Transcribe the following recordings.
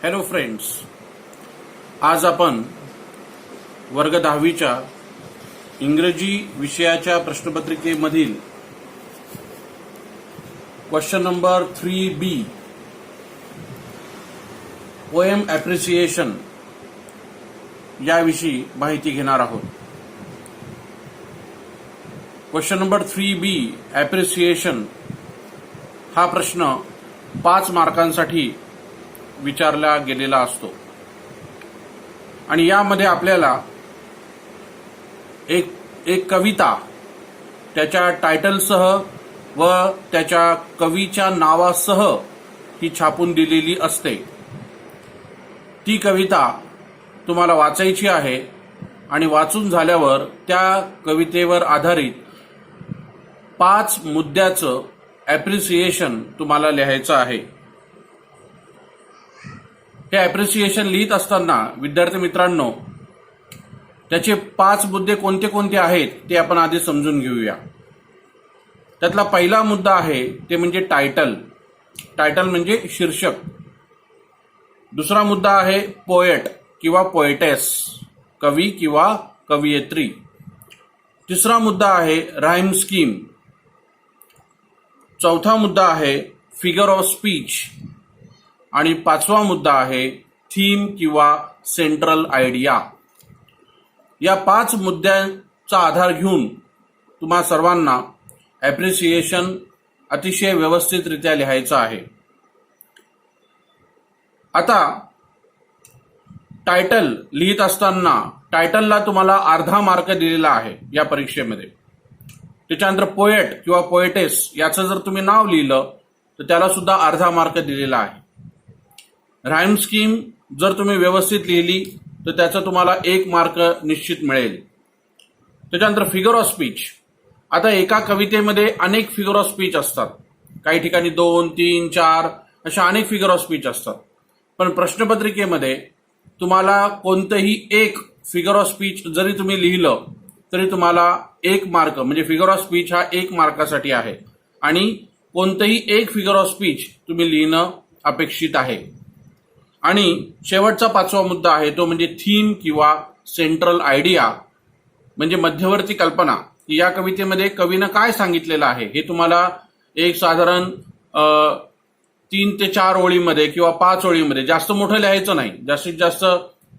Hello friends, आज आपण वर्ग 10वीच्या इंग्रजी विषयाच्या प्रश्नपत्रिकेमधील question number 3B poem appreciation याविषयी माहिती घेणार आहोत. क्वेश्चन नंबर 3B ॲप्रिसिएशन हा प्रश्न 5 मार्कांसाठी विचारला गेलेला असतो आणि यामध्ये आपल्याला एक कविता त्याच्या टायटलसह व त्याच्या कवीच्या नावासह ही छापून दिलेली असते. ती कविता तुम्हाला वाचायची आहे आणि वाचून झाल्यावर त्या कवितेवर आधारित 5 मुद्द्याचं ॲप्रिसिएशन तुम्हाला लिहायचं आहे. हे ॲप्रिसिएशन लिहित असताना विद्यार्थी मित्रांनो, त्याचे 5 मुद्दे कोणते कोणते आहेत ते आपण आधी समजून घेऊया. त्यातला पहिला मुद्दा आहे ते म्हणजे टायटल. टायटल म्हणजे शीर्षक. दुसरा मुद्दा आहे पोएट किंवा पोएटेस, कवी किंवा कवयित्री. तिसरा मुद्दा आहे राईम स्कीम. चौथा मुद्दा आहे फिगर ऑफ स्पीच आणि 5वा मुद्दा आहे थीम किंवा सेंट्रल आयडिया. या 5 मुद्द्यांचा आधार घेऊन तुम्हा सर्वांना ॲप्रिसिएशन अतिशय व्यवस्थितरित्या लिहायचं आहे. आता टायटल लिहित असताना टायटलला तुम्हाला अर्धा मार्क दिलेला आहे या परीक्षेमध्ये. त्याच्यानंतर पोएट किंवा पोएटेस याचं जर तुम्ही नाव लिहिलं तर त्याला सुद्धा अर्धा मार्क दिलेला आहे. राईम स्कीम जर तुम्ही व्यवस्थित लिहिली तर त्याचा तुम्हाला 1 मार्क निश्चित मिळेल. त्याच्यानंतर फिगर ऑफ स्पीच. आता एका कवितेमध्ये अनेक फिगर ऑफ स्पीच असतात. काही ठिकाणी 2, 3, 4 अशा अनेक फिगर ऑफ स्पीच असतात. पण प्रश्नपत्रिकेमध्ये तुम्हाला कोणतंही एक फिगर ऑफ स्पीच जरी तुम्ही लिहिलं तरी तुम्हाला 1 मार्क म्हणजे फिगर ऑफ स्पीच हा 1 मार्कासाठी आहे आणि कोणतंही एक फिगर ऑफ स्पीच तुम्ही लिहिणं अपेक्षित आहे. आणि शेवटचा 5वा मुद्दा आहे तो म्हणजे थीम किंवा सेंट्रल आयडिया म्हणजे मध्यवर्ती कल्पना. या कवितेमध्ये कवीनं काय सांगितलेलं आहे हे तुम्हाला एक साधारण 3 ते 4 ओळीमध्ये किंवा 5 ओळीमध्ये, जास्त मोठं लिहायचं नाही, जास्तीत जास्त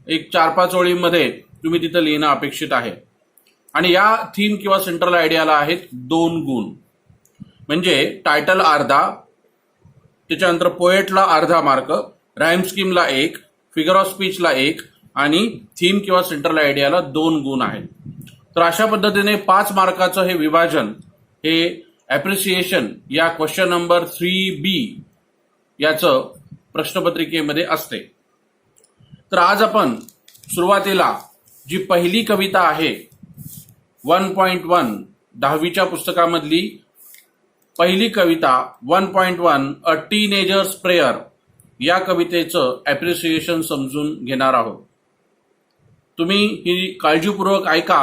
एक 4-5 ओळीमध्ये तुम्ही तिथं लिहिणं अपेक्षित आहे. आणि या थीम किंवा सेंट्रल आयडियाला आहेत 2 गुण. म्हणजे टायटल अर्धा, त्याच्यानंतर पोएटला अर्धा मार्क, राईम स्कीमला 1, फिगर ऑफ स्पीचला 1 आणि थीम किंवा सेंट्रल आयडियाला 2 गुण आहेत. तर अशा पद्धतीने 5 मार्काचं हे विभाजन हे ॲप्रिसिएशन या क्वेश्चन नंबर 3B याचं प्रश्नपत्रिकेमध्ये असते. तर आज आपण सुरुवातीला जी पहिली कविता आहे 1.1 10वीच्या पुस्तकामधली पहिली कविता 1.1 अ टीनेजर्स प्रेयर या कवितेचं ॲप्रिसिएशन समजून घेणार आहोत. तुम्ही ही काळजीपूर्वक ऐका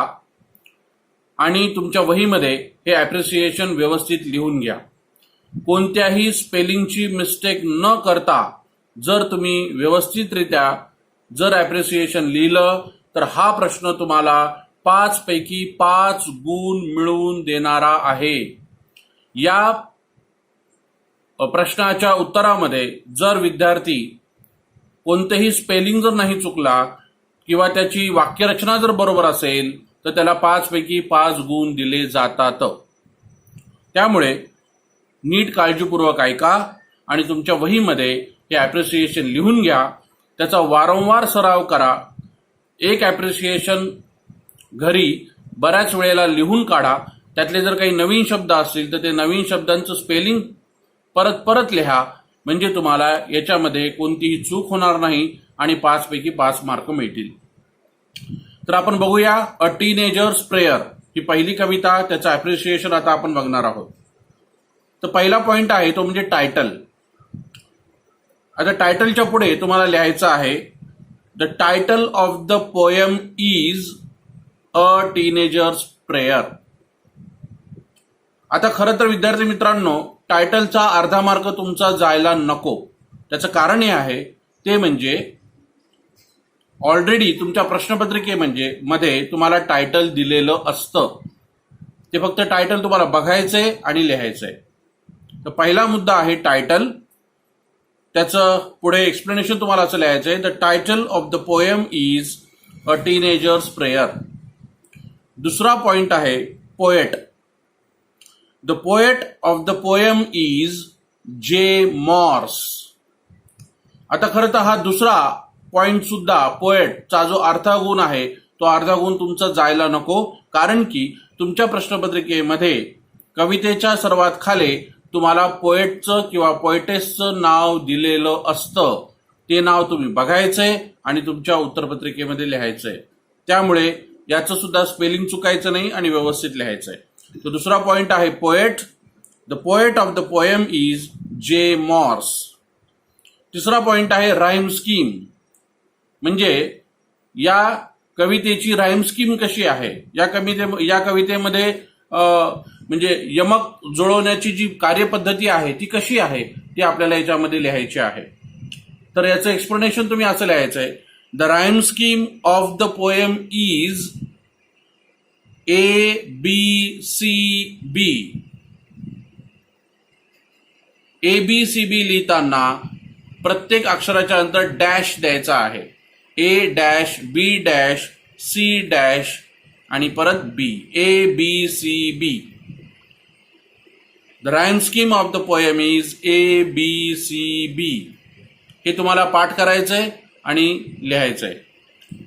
आणि तुमच्या वहीमध्ये हे ॲप्रिसिएशन व्यवस्थित लिहून घ्या. कोणत्याही स्पेलिंगची मिस्टेक न करता जर तुम्ही व्यवस्थितरित्या जर ॲप्रिसिएशन लिहिलं तर हा प्रश्न तुम्हाला 5 पैकी 5 गुण मिळवून देणारा आहे. या प्रश्नाच्या उत्तरामध्ये जर विद्यार्थी कोणतेही स्पेलिंग जर नाही चुकला किंवा त्याची वाक्यरचना जर बरोबर असेल तर त्याला 5 पैकी 5 गुण दिले जातात. त्यामुळे नीट काळजीपूर्वक ऐका आणि तुमच्या वहीमध्ये हे ॲप्रिसिएशन लिहून घ्या. त्याचा वारंवार सराव करा. एक ॲप्रिसिएशन घरी बऱ्याच वेळेला लिहून काढा. त्यातले जर काही नवीन शब्द असतील तर ते नवीन शब्दांचं स्पेलिंग परत परत लिहा. म्हणजे तुम्हाला याच्यामध्ये कोणतीही चूक होणार नाही आणि 5 पैकी 5 मार्क मिळतील. तर आपण बघूया अ टीनेजर्स प्रेयर ही पहिली कविता, त्याचं ॲप्रिसिएशन आता आपण बघणार आहोत. तर पहिला पॉइंट आहे तो म्हणजे टायटल. आता टायटलच्या पुढे तुम्हाला लिहायचं आहे the title of the poem is a teenagers prayer. आता खरं तर विद्यार्थी मित्रांनो, टायटलचा अर्धा मार्क तुमचा जायला नको. त्याचं कारण हे आहे ते म्हणजे ऑलरेडी तुमच्या मध्ये तुम्हाला टायटल दिलेलं असतं. ते फक्त टायटल तुम्हाला बघायचंय आणि लिहायचंय. तर पहिला मुद्दा आहे टायटल. त्याचं पुढे एक्सप्लेनेशन तुम्हाला असं लिहायचंय, the title of the poem is a teenagers prayer. दुसरा पॉइंट आहे poet. The poet of the poem is जे मॉर्स. आता खरं तर हा दुसरा पॉइंट सुद्धा पोएटचा जो अर्धा गुण आहे तो अर्धा गुण तुमचा जायला नको, कारण की तुमच्या प्रश्नपत्रिकेमध्ये कवितेच्या सर्वात खाली तुम्हाला पोएटचं किंवा पोएटेसचं नाव दिलेलं असतं. ते नाव तुम्ही बघायचंय आणि तुमच्या उत्तरपत्रिकेमध्ये लिहायचंय. त्यामुळे याचं सुद्धा स्पेलिंग चुकायचं नाही आणि व्यवस्थित लिहायचंय. तो दुसरा पॉइंट आहे poet. The poet of the poem is जे मॉर्स. तिसरा पॉइंट आहे राईम स्कीम. म्हणजे या कवितेची राईम स्कीम कशी आहे, या कवितेमध्ये म्हणजे यमक जुळवण्याची जी कार्यपद्धती आहे ती कशी आहे ती आपल्याला याच्यामध्ये लिहायची आहे. तर याचं एक्सप्लेनेशन तुम्ही असं लिहायचं आहे, the rhyme scheme of the poem is ABCB. ABCB लिहिताना प्रत्येक अक्षराच्या नंतर डॅश द्यायचा आहे. A-B-C- आणि परत B. ABCB. The rhyme scheme of the poem is ABCB. हे तुम्हाला पाठ करायचंय आणि लिहायचंय.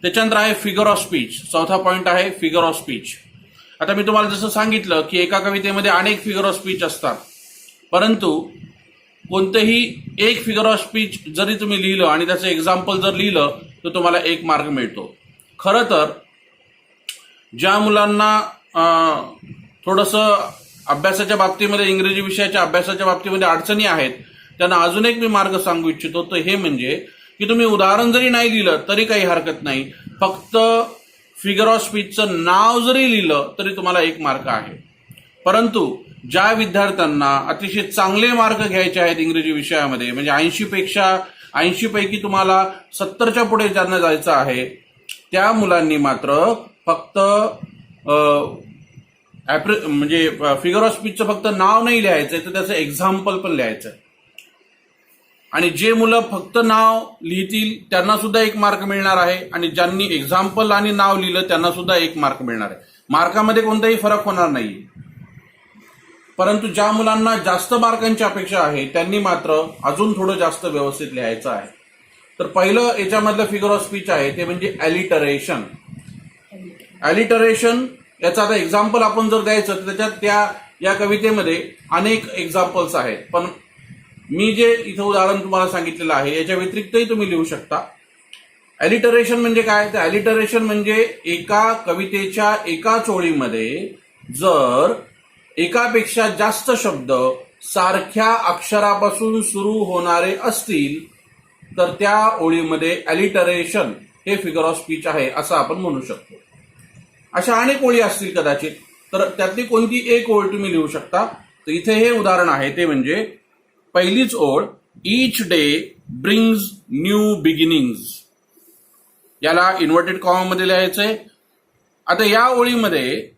त्याच्यानंतर आहे फिगर ऑफ स्पीच. चौथा पॉइंट आहे फिगर ऑफ स्पीच. आता मी तुम्हाला जसं सांगितलं की एका कवितेमध्ये अनेक फिगर ऑफ स्पीच असतात, परंतु कोणतेही एक फिगर ऑफ स्पीच जरी तुम्ही लिहिलं आणि त्याचं एक्झाम्पल जर लिहिलं तर तुम्हाला 1 मार्क मिळतो. खरं तर ज्या मुलांना थोडंसं अभ्यासाच्या बाबतीमध्ये, इंग्रजी विषयाच्या अभ्यासाच्या बाबतीमध्ये अडचणी आहेत, त्यांना अजून एक मी मार्ग सांगू इच्छितो. तर हे म्हणजे की तुम्ही उदाहरण जरी नाही लिहिलं तरी काही हरकत नाही, फक्त फिगर ऑफ स्पीचचं नाव जरी लिहिलं तरी तुम्हाला 1 मार्क आहे. परंतु ज्या विद्यार्थ्यांना अतिशय चांगले मार्क घ्यायचे आहेत इंग्रजी विषयामध्ये, म्हणजे 80 पैकी तुम्हाला 70च्या पुढे ज्यांना जायचं आहे, त्या मुलांनी मात्र फक्त म्हणजे फिगर ऑफ स्पीचचं फक्त नाव नाही लिहायचंय, तर त्याचं एक्झाम्पल पण लिहायचंय. आणि जे मुलं फक्त नाव लिहितील त्यांना सुद्धा 1 मार्क मिळणार आहे, आणि ज्यांनी एक्झाम्पल आणि नाव लिहिलं त्यांना सुद्धा 1 मार्क मिळणार आहे. मार्कामध्ये कोणताही फरक होणार नाही. परंतु ज्या मुलांना जास्त मार्कांची अपेक्षा आहे त्यांनी मात्र अजून थोडं जास्त व्यवस्थित लिहायचं आहे. तर पहिलं याच्यामधलं फिगर ऑफ स्पीच आहे ते म्हणजे ॲलिटरेशन. ॲलिटरेशन याचं आता एक्झाम्पल आपण जर द्यायचं तर त्याच्यात या कवितेमध्ये अनेक एक्झाम्पल्स आहेत, पण मी जे इथं उदाहरण तुम्हाला सांगितलेलं आहे याच्या व्यतिरिक्तही तुम्ही लिहू शकता. ॲलिटरेशन म्हणजे काय? तर ॲलिटरेशन म्हणजे एका कवितेच्या एकाच ओळीमध्ये जर एकापेक्षा जास्त शब्द सारख्या अक्षरापासून सुरू होणारे असतील तर त्या ओळीमध्ये ॲलिटरेशन हे फिगर ऑफ स्पीच आहे असं आपण म्हणू शकतो. अशा अनेक ओळी असतील कदाचित, तर त्यातली कोणती एक ओळ तुम्ही लिहू शकता. तर इथे हे उदाहरण आहे ते म्हणजे पहिलीच ओळ, each day brings new beginnings. याला इन्व्हर्टेड कॉमामध्ये लिहायचंय. आता या ओळीमध्ये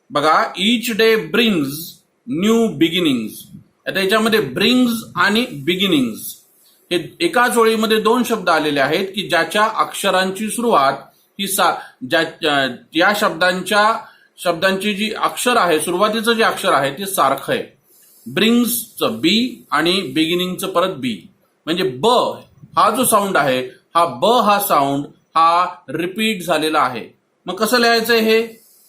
बघा, each day brings new beginnings. आता याच्यामध्ये ब्रिंग्स आणि बिगिनिंग्स हे एकाच ओळीमध्ये 2 शब्द आलेले आहेत की ज्याच्या अक्षरांची सुरुवात ही या शब्दांची जी अक्षर आहे, सुरुवातीचं जे अक्षर आहे ते सारखं आहे. ब्रिंग्सचं बी आणि बिगिनिंगचं परत बी. म्हणजे ब हा जो साऊंड आहे, हा ब हा साऊंड हा रिपीट झालेला आहे. मग कसं लिहायचंय हे?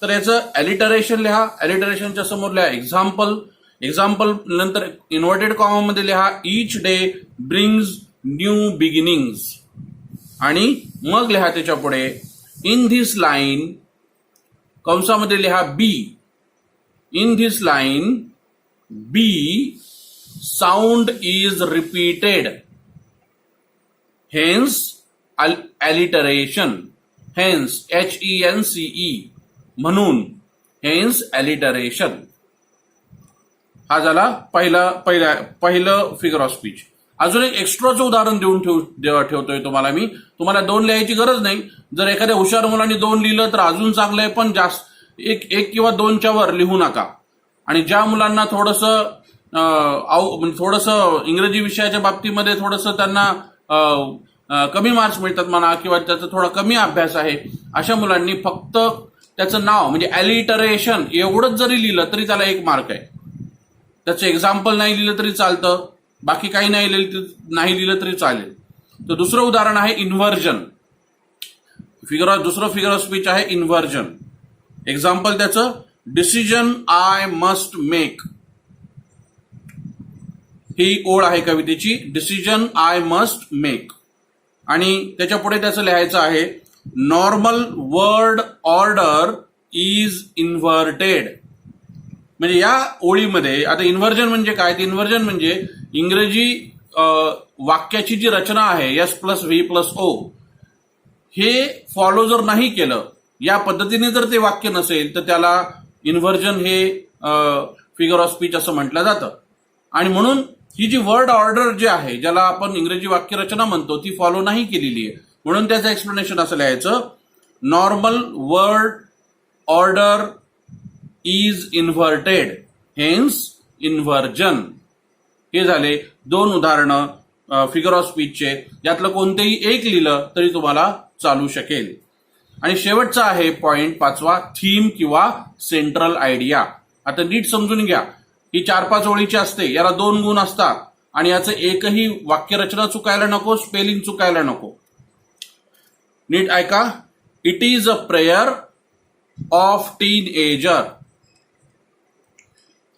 तर याचं ॲलिटरेशन लिहा. ॲलिटरेशनच्या समोर लिहा एक्झाम्पल. एक्झाम्पल नंतर इन्व्हर्टेड कॉमामध्ये लिहा each day brings new beginnings. आणि मग लिहा त्याच्या पुढे इन धिस लाईन, कंसामध्ये लिहा B. In this line B sound is repeated, hence alliteration. Hence HENCE म्हणून हेन्स ॲलिटरेशन. हा झाला पहिलं फिगर ऑफ स्पीच. अजून एक एक्स्ट्राचं उदाहरण देऊन ठेवतोय तुम्हाला मी. तुम्हाला 2 लिहायची गरज नाही. जर एखाद्या हुशार मुलांनी 2 लिहिलं तर अजून चांगलं आहे, पण जास्त एक किंवा 2च्या वर लिहू नका. आणि ज्या मुलांना थोडंसं इंग्रजी विषयाच्या बाबतीमध्ये थोडंसं त्यांना कमी मार्क्स मिळतात म्हणा, किंवा त्याचा थोडा कमी अभ्यास आहे, अशा मुलांनी फक्त त्याचं नाव म्हणजे ॲलिटरेशन एवढंच जरी लिहिलं तरी त्याला 1 मार्क आहे. त्याचं एक्झाम्पल नाही लिहिलं तरी चालतं, बाकी काही नाही लिहिलं तरी चालेल. तर दुसरं उदाहरण आहे इन्व्हर्जन. दुसरं फिगर ऑफ स्पीच आहे इन्व्हर्जन. एक्झाम्पल त्याचं डिसिजन आय मस्ट मेक. ही ओळ आहे कवितेची, डिसिजन आय मस्ट मेक. आणि त्याच्या पुढे त्याचं लिहायचं आहे normal word order is inverted. म्हणजे या ओळीमध्ये आता इन्व्हर्जन म्हणजे काय? ते इन्व्हर्जन म्हणजे इंग्रजी वाक्याची जी रचना आहे S+V+O हे फॉलो जर नाही केलं, या पद्धतीने जर ते वाक्य नसेल तर त्याला इन्व्हर्जन हे फिगर ऑफ स्पीच असं म्हटलं जातं. आणि म्हणून ही जी वर्ड ऑर्डर जी आहे, ज्याला आपण इंग्रजी वाक्यरचना म्हणतो, ती फॉलो नाही केलेली आहे. म्हणून त्याचं एक्सप्लेनेशन असं लिहायचं normal word order is inverted, hence inversion. हे झाले 2 उदाहरणं फिगर ऑफ स्पीचचे. यातलं कोणतेही एक लिहिलं तरी तुम्हाला चालू शकेल. आणि शेवटचा आहे पॉइंट 5वा, थीम किंवा सेंट्रल आयडिया. आता नीट समजून घ्या. ही 4-5 ओळीची असते, याला 2 गुण असतात, आणि याचं एकही वाक्यरचना चुकायला नको, स्पेलिंग चुकायला नको. नीट ऐका. It is a prayer of teenager.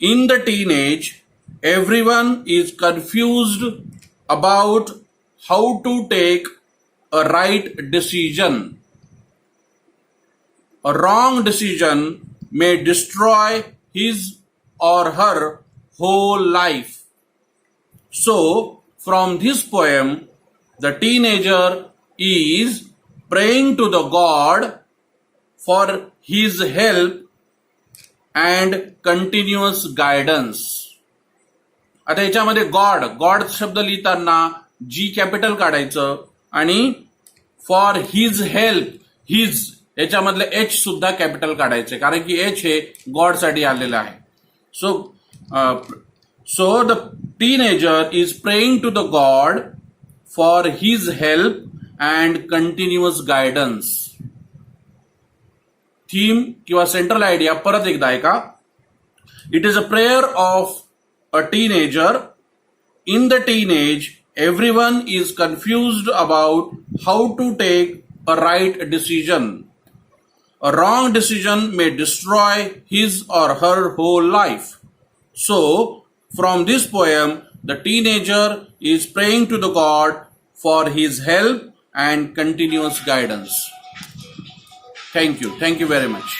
In the teenage, everyone is confused about how to take a right decision. A wrong decision may destroy his or her whole life. So, from this poem, the teenager is praying to the God for his help and continuous guidance. आता याच्यामध्ये God शब्द लिहिताना G capital काढायचं, आणि for his help, his याच्यामधलं H सुद्धा capital काढायचे, कारण की H हे गॉड साठी आलेलं आहे. So the teenager is praying to the god for his help and continuous guidance. Theme किंवा सेंट्रल आयडिया परत एकदा ऐका. It is a prayer of a teenager. In the teenage everyone is confused about how to take a right decision. A wrong decision may destroy his or her whole life. So, from this poem, the teenager is praying to the God for his help and continuous guidance. Thank you very much.